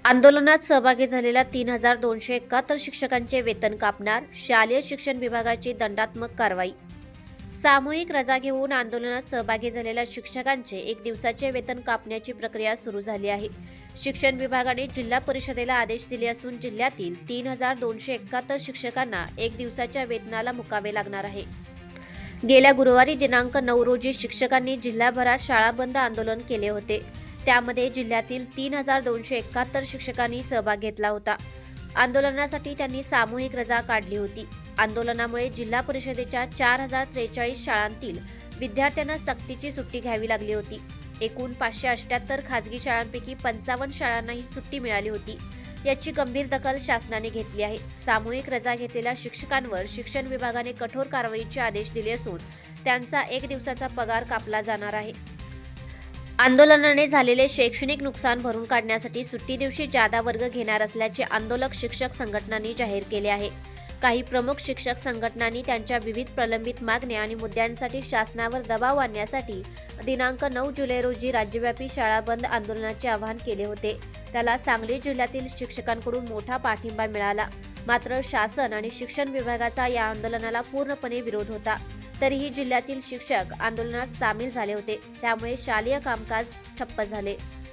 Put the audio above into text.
आंदोलनात सहभागी झालेल्या 3,271 शिक्षकांचे वेतन कापणार, शालेय शिक्षण विभागाची दंडात्मक कारवाई। सामूहिक रजा घेऊन आंदोलनात सहभागी झालेल्या शिक्षकांचे एक दिवसाचे वेतन कापण्याची प्रक्रिया सुरू झाली आहे। शिक्षण विभागाने जिल्हा परिषदेला आदेश दिले असून जिल्ह्यातील 3,271 शिक्षकांना एक दिवसाच्या वेतनाला मुकावे लागणार आहे। गेल्या गुरुवारी दिनांक 9 रोजी शिक्षकांनी जिल्हाभरात शाळा बंद आंदोलन केले होते। त्यामध्ये जिल्ह्यातील 3,271 शिक्षकांनी सहभाग घेतला होता। आंदोलनासाठी त्यांनी सामूहिक रजा काढली होती। आंदोलनामुळे जिल्हा परिषदेच्या 4,043 शाळांतील विद्यार्थ्यांना सक्तीची सुट्टी घ्यावी लागली होती। एकूण 578 खाजगी शाळांपैकी 55 शाळांना ही सुट्टी मिळाली होती। याची गंभीर दखल शासनाने घेतली आहे। सामूहिक रजा घेतलेल्या शिक्षकांवर शिक्षण विभागाने कठोर कारवाईचे आदेश दिले असून त्यांचा एक दिवसाचा पगार कापला जाणार आहे। आंदोलनाने झालेले शैक्षणिक नुकसान भरून काढण्यासाठी सुट्टी दिवशी जादा वर्ग घेणार असल्याचे आंदोलक शिक्षक संघटनांनी जाहीर केले आहे। काही प्रमुख शिक्षक संघटनांनी त्यांच्या विविध प्रलंबित मागण्या आणि मुद्द्यांसाठी शासनावर दबाव आणण्यासाठी दिनांक 9 जुलै रोजी राज्यव्यापी शाळा बंद आंदोलनाचे आवाहन केले होते। त्याला सांगली जिल्ह्यातील शिक्षकांकडून मोठा पाठिंबा मिळाला। मात्र शासन आणि शिक्षण विभागाचा या आंदोलनाला पूर्णपणे विरोध होता। तरीही जिल्ह्यातील शिक्षक आंदोलनात सामील झाले होते, त्यामुळे शालेय कामकाज ठप्प झाले।